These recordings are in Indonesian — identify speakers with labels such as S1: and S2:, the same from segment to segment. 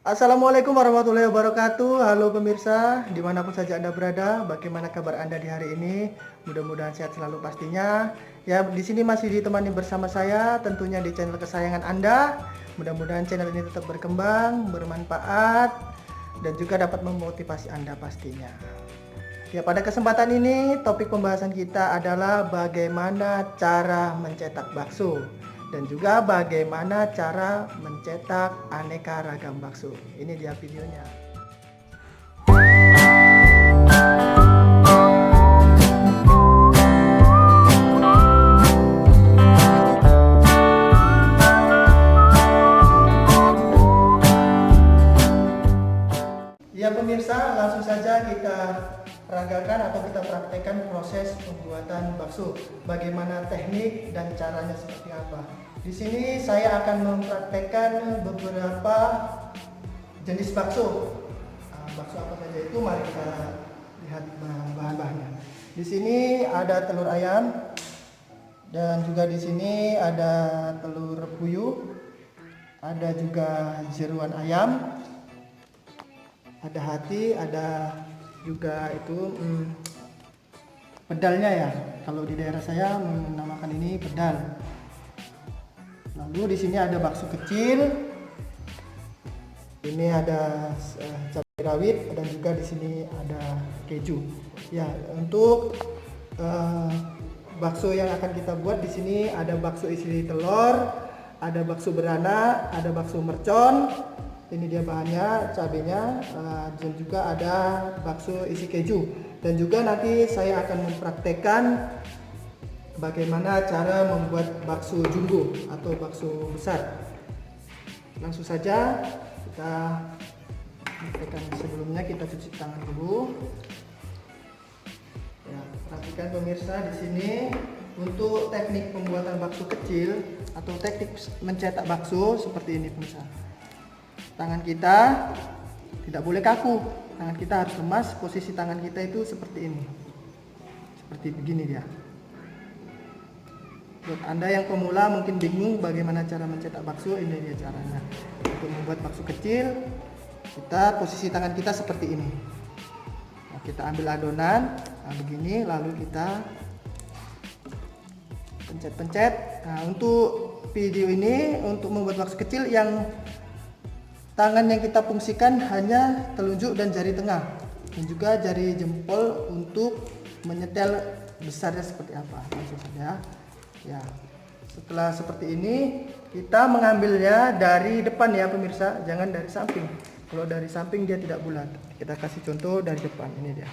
S1: Assalamualaikum warahmatullahi wabarakatuh. Halo pemirsa, dimanapun saja Anda berada, bagaimana kabar Anda di hari ini? Mudah-mudahan sehat selalu pastinya. Ya, di sini masih ditemani bersama saya, tentunya di channel kesayangan Anda. Mudah-mudahan channel ini tetap berkembang, bermanfaat, dan juga dapat memotivasi Anda pastinya. Ya, pada kesempatan ini topik pembahasan kita adalah bagaimana cara mencetak bakso dan juga bagaimana cara mencetak aneka ragam bakso. Ini dia videonya. Ya pemirsa, langsung saja kita ragakan atau kita praktekkan proses pembuatan bakso. Bagaimana teknik dan caranya seperti apa. Di sini saya akan mempraktekkan beberapa jenis bakso. Bakso apa saja itu, mari kita lihat bahan-bahannya. Di sini ada telur ayam dan juga di sini ada telur puyuh, ada juga jeruan ayam, ada hati, ada juga itu pedalnya ya. Kalau di daerah saya menamakan ini pedal. Lalu di sini ada bakso kecil. Ini ada cabai rawit dan juga di sini ada keju. Ya, untuk bakso yang akan kita buat di sini ada bakso isi telur, ada bakso beranak, ada bakso mercon. Ini dia bahannya, cabenya, dan juga ada bakso isi keju. Dan juga nanti saya akan mempraktekkan bagaimana cara membuat bakso jumbo atau bakso besar. Langsung saja kita praktekkan. Sebelumnya kita cuci tangan dulu. Ya, perhatikan pemirsa, di sini untuk teknik pembuatan bakso kecil atau teknik mencetak bakso seperti ini pemirsa. Tangan kita tidak boleh kaku, tangan kita harus lemas. Posisi tangan kita itu seperti ini, seperti begini dia. Buat Anda yang pemula mungkin bingung bagaimana cara mencetak bakso, ini dia caranya. Untuk membuat bakso kecil, kita posisi tangan kita seperti ini. Nah, kita ambil adonan, begini, lalu kita pencet-pencet. Nah, untuk video ini, untuk membuat bakso kecil, yang tangan yang kita fungsikan hanya telunjuk dan jari tengah, dan juga jari jempol untuk menyetel besarnya seperti apa. Langsung saja. Ya, setelah seperti ini kita mengambilnya dari depan ya pemirsa, jangan dari samping. Kalau dari samping dia tidak bulat. Kita kasih contoh dari depan, ini dia.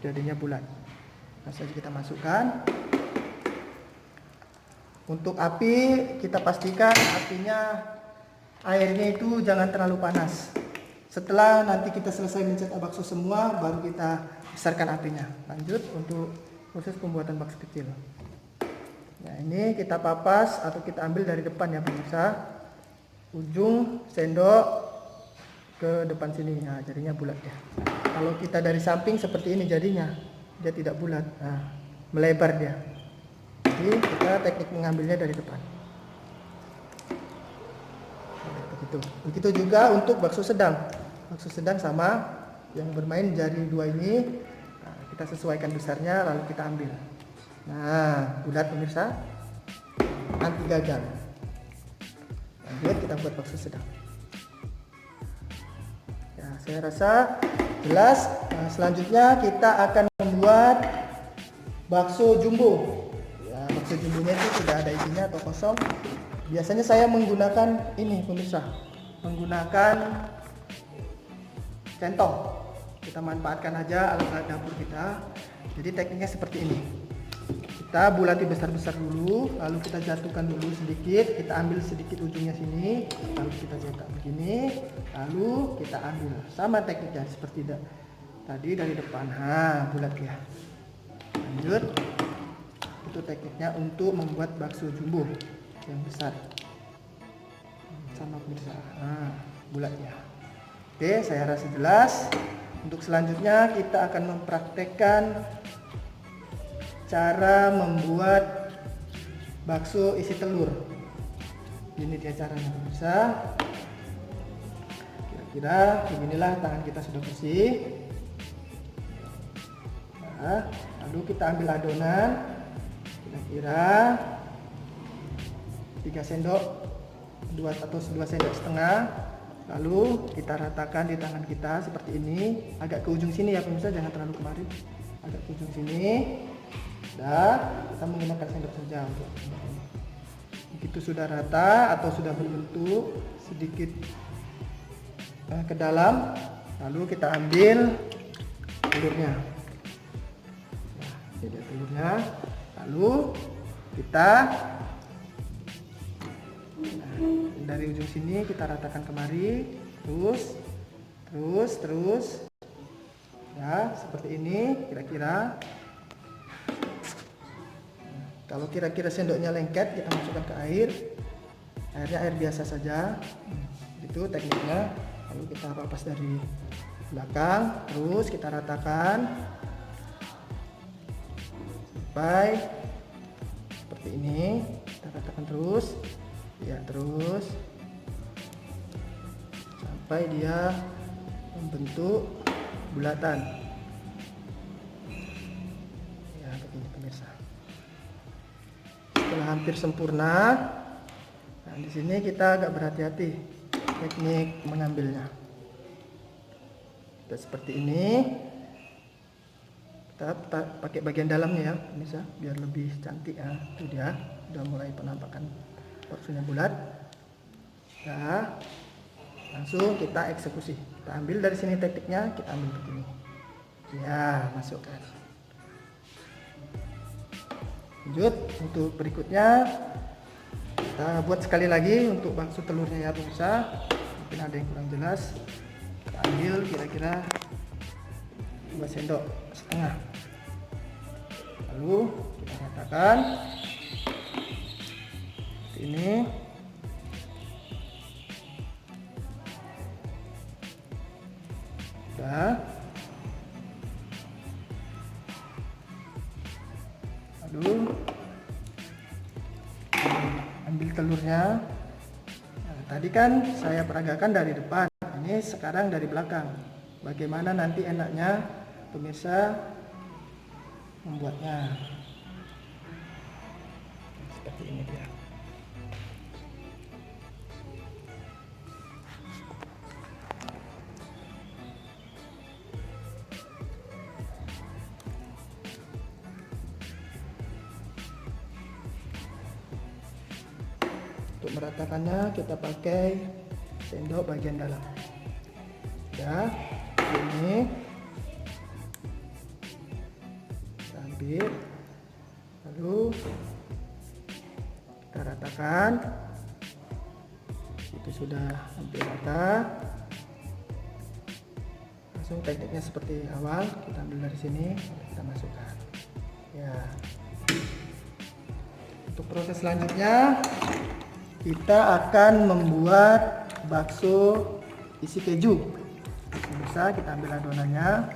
S1: Jadinya bulat. Langsung saja kita masukkan. Untuk api kita pastikan apinya, airnya itu jangan terlalu panas. Setelah nanti kita selesai mencetak bakso semua, baru kita besarkan apinya. Lanjut untuk proses pembuatan bakso kecil. Nah, ini kita papas atau kita ambil dari depan ya pemirsa. Ujung sendok ke depan sini. Nah, jadinya bulat ya. Kalau kita dari samping seperti ini jadinya, dia tidak bulat. Nah, melebar dia. Jadi kita teknik mengambilnya dari depan. Begitu juga untuk bakso sedang. Bakso sedang sama, yang bermain jari dua ini. Nah, kita sesuaikan besarnya lalu kita ambil. Nah, bulat pemirsa, anti gagal. Lanjut kita buat bakso sedang. Ya, saya rasa jelas. Nah, selanjutnya kita akan membuat bakso jumbo. Ya, bakso jumbonya itu sudah ada isinya atau kosong. Biasanya saya menggunakan ini pemirsa, menggunakan centong. Kita manfaatkan aja alat-alat dapur kita. Jadi tekniknya seperti ini. Kita bulati besar-besar dulu, lalu kita jatuhkan dulu sedikit, kita ambil sedikit ujungnya sini, lalu kita cetak begini, lalu kita ambil. Sama tekniknya seperti tadi dari depan. Bulat ya. Lanjut. Itu tekniknya untuk membuat bakso jumbo yang besar. Sama pemirsa. Bulat ya. Oke, saya rasa jelas. Untuk selanjutnya kita akan mempraktekkan cara membuat bakso isi telur. Ini dia caranya pemirsa. Kira beginilah tangan kita sudah bersih. Nah, lalu kita ambil adonan kira-kira 3 sendok 2 atau 2 sendok setengah. Lalu kita ratakan di tangan kita seperti ini, agak ke ujung sini ya pemirsa, jangan terlalu kemari, agak ke ujung sini. Dan kita menggunakan sendok saja untuk ini. Begitu sudah rata atau sudah berbentuk sedikit ke dalam, lalu kita ambil telurnya. Nah, ini telurnya. Lalu kita dari ujung sini kita ratakan kemari, terus ya seperti ini kira-kira. Kalau kira-kira sendoknya lengket, kita masukkan ke air, airnya air biasa saja. Itu tekniknya. Lalu kita papas dari belakang, terus kita ratakan sampai seperti ini. Kita ratakan terus, ya terus sampai dia membentuk bulatan. Ya begini pemirsa. Setelah hampir sempurna, nah di sini kita agak berhati-hati teknik mengambilnya. Kita seperti ini, kita pakai bagian dalamnya ya pemirsa, biar lebih cantik ya. Itu dia, udah mulai penampakan porsinya bulat. Nah, langsung kita eksekusi. Kita ambil dari sini tekniknya, kita ambil begini. Ya, masukkan. Lanjut untuk berikutnya, kita buat sekali lagi untuk bakso telurnya ya pemirsa. Mungkin ada yang kurang jelas. Kita ambil kira-kira 2 sendok setengah. Lalu kita ratakan seperti ini. Udah. Lalu ambil telurnya. Nah, tadi kan saya peragakan dari depan, ini sekarang dari belakang. Bagaimana nanti enaknya pemirsa membuatnya? Seperti ini dia. Untuk meratakannya kita pakai sendok bagian dalam. Ya, ini kita ambil, lalu kita ratakan. Itu sudah hampir rata. Langsung tekniknya seperti awal, kita ambil dari sini, kita masukkan. Ya. Untuk proses selanjutnya, kita akan membuat bakso isi keju. Bisa kita ambil adonannya,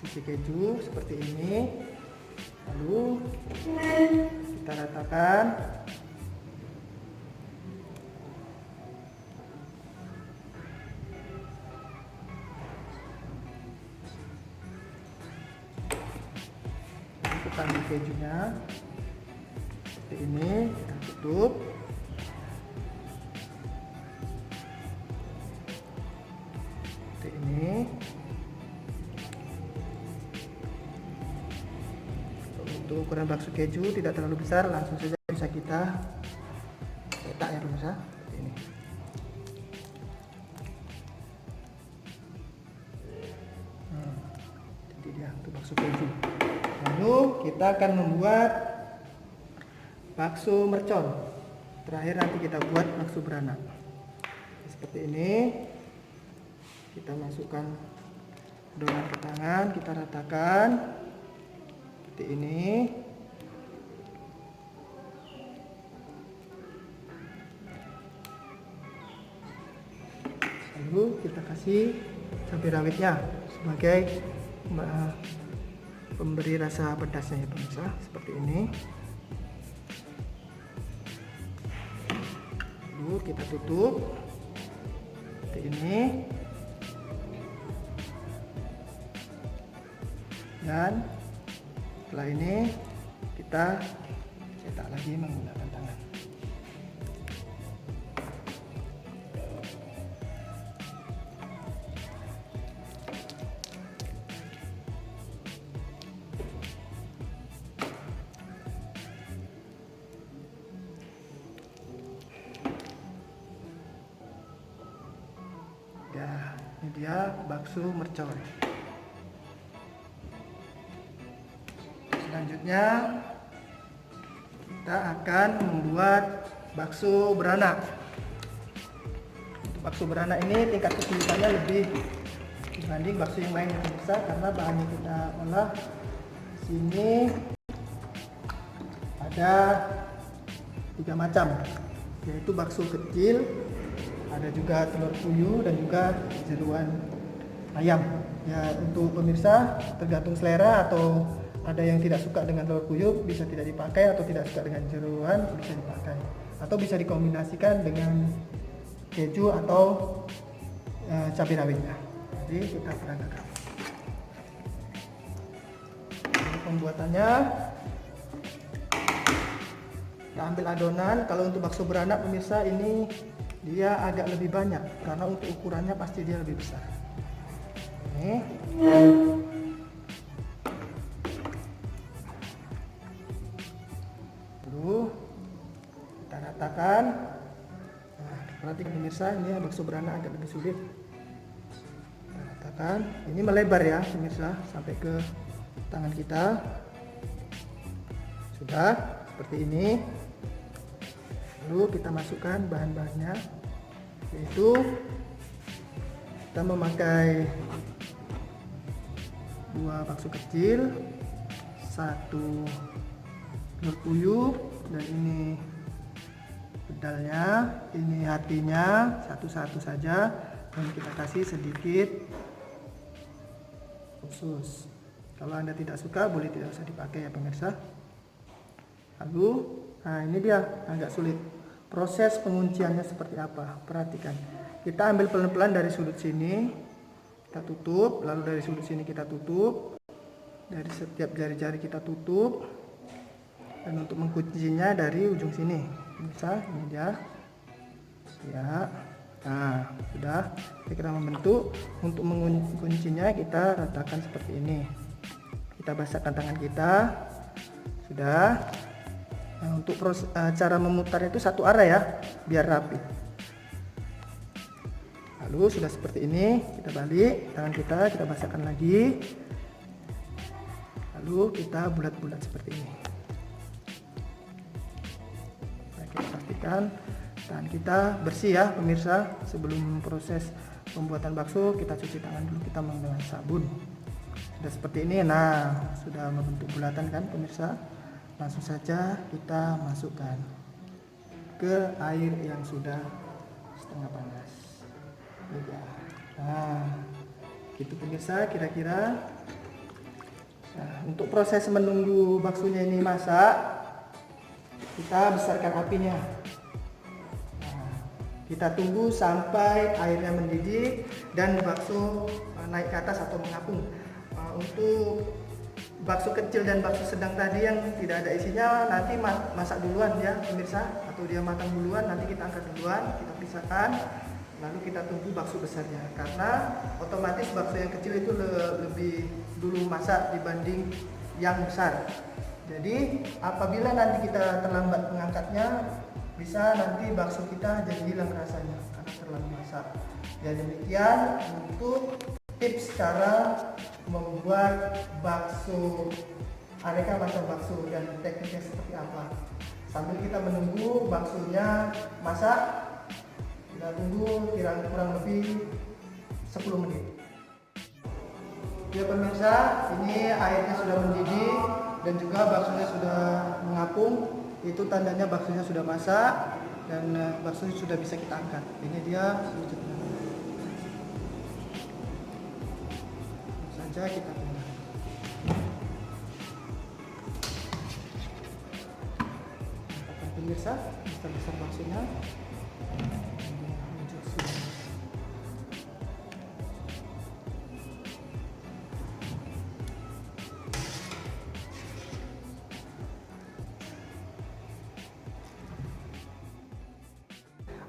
S1: isi keju seperti ini, lalu kita ratakan. Kita ambil kejunya seperti ini, kita tutup. Seperti ini. Untuk ukuran bakso keju tidak terlalu besar, langsung saja bisa kita cetak ya pemirsa, seperti ini. Jadi dia untuk bakso keju. Lalu kita akan membuat bakso mercon. Terakhir nanti kita buat bakso beranak. Seperti ini. Kita masukkan adonan ke tangan, kita ratakan. Seperti ini. Lalu kita kasih cabai rawitnya sebagai pemberi rasa pedasnya ya pemirsa, seperti ini. Lalu kita tutup seperti ini, dan setelah ini kita cetak lagi menggunakan tangan. Ya, ini dia bakso mercon. Selanjutnya kita akan membuat bakso beranak. Untuk bakso beranak ini tingkat kesulitannya lebih dibanding bakso yang lain yang besar, karena bahannya kita olah. Di sini ada 3 macam, yaitu bakso kecil, ada juga telur puyuh, dan juga jeruan ayam. Ya, untuk pemirsa tergantung selera, atau ada yang tidak suka dengan telur puyuh bisa tidak dipakai, atau tidak suka dengan jeruan bisa dipakai, atau bisa dikombinasikan dengan keju atau cabai rawitnya. Jadi kita peragakan. Pembuatannya, kita ambil adonan. Kalau untuk bakso beranak pemirsa, ini dia agak lebih banyak karena untuk ukurannya pasti dia lebih besar. Ini dulu kita ratakan. Nah, perhatikan pemirsa, ini bakso beranak agak lebih sulit. Kita ratakan. Ini melebar ya pemirsa sampai ke tangan kita. Sudah seperti ini. Lalu kita masukkan bahan-bahannya, yaitu kita memakai 2 bakso kecil, 1 telur puyuh, dan ini pedalnya, ini hatinya, satu-satu saja, dan kita kasih sedikit khusus. Kalau Anda tidak suka boleh tidak usah dipakai ya pemirsa. Lalu, nah ini dia agak sulit. Proses pengunciannya seperti apa? Perhatikan. Kita ambil pelan-pelan dari sudut sini, kita tutup, lalu dari sudut sini kita tutup, dari setiap jari-jari kita tutup, dan untuk menguncinya dari ujung sini. Bisa, ini dia. Ya. Nah, sudah. Kita membentuk. Untuk menguncinya kita ratakan seperti ini. Kita basahkan tangan kita. Sudah. Nah, untuk cara memutarnya itu satu arah ya, biar rapi. Lalu sudah seperti ini, kita balik tangan kita basahkan lagi. Lalu kita bulat-bulat seperti ini. Nah, kita pastikan tangan kita bersih ya pemirsa. Sebelum proses pembuatan bakso kita cuci tangan dulu, kita menggunakan sabun. Sudah seperti ini. Nah, sudah membentuk bulatan kan pemirsa. Langsung saja kita masukkan ke air yang sudah setengah panas. Nah, gitu pemirsa kira-kira. Nah, untuk proses menunggu baksonya ini masak, kita besarkan apinya. Nah, kita tunggu sampai airnya mendidih dan bakso naik ke atas atau mengapung. Untuk bakso kecil dan bakso sedang tadi yang tidak ada isinya nanti masak duluan ya pemirsa, atau dia matang duluan, nanti kita angkat duluan, kita pisahkan, lalu kita tunggu bakso besarnya, karena otomatis bakso yang kecil itu lebih dulu masak dibanding yang besar. Jadi apabila nanti kita terlambat mengangkatnya, bisa nanti bakso kita jadi hilang rasanya karena terlalu masak. Ya, demikian untuk tips cara membuat bakso, aneka macam bakso, dan tekniknya seperti apa. Sambil kita menunggu baksonya masak, kita tunggu kurang lebih 10 menit. Ya pemirsa, ini airnya sudah mendidih dan juga baksonya sudah mengapung. Itu tandanya baksonya sudah masak dan baksonya sudah bisa kita angkat. Ini dia wujudnya. Saja kita tunggu. Pemirsa, besar-besar baksonya.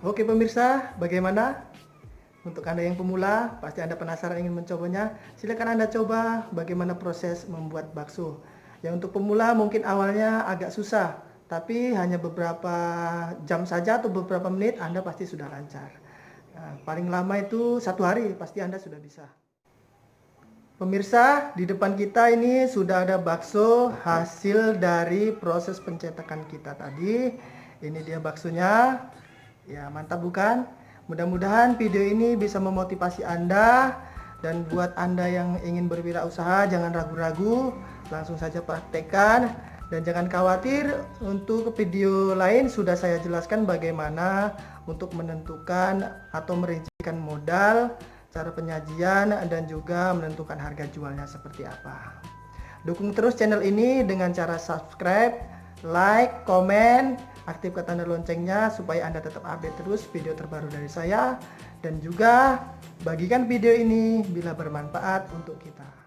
S1: Oke pemirsa, bagaimana? Untuk Anda yang pemula, pasti Anda penasaran ingin mencobanya. Silakan Anda coba bagaimana proses membuat bakso. Ya untuk pemula mungkin awalnya agak susah, tapi hanya beberapa jam saja atau beberapa menit Anda pasti sudah lancar. Nah, paling lama itu 1 hari pasti Anda sudah bisa. Pemirsa, di depan kita ini sudah ada bakso hasil dari proses pencetakan kita tadi. Ini dia baksonya. Ya, mantap bukan? Mudah-mudahan video ini bisa memotivasi Anda, dan buat Anda yang ingin berwirausaha jangan ragu-ragu, langsung saja praktekkan dan jangan khawatir. Untuk video lain sudah saya jelaskan bagaimana untuk menentukan atau merincikan modal, cara penyajian, dan juga menentukan harga jualnya seperti apa. Dukung terus channel ini dengan cara subscribe, like, komen, aktifkan tanda loncengnya supaya Anda tetap update terus video terbaru dari saya, dan juga bagikan video ini bila bermanfaat untuk kita.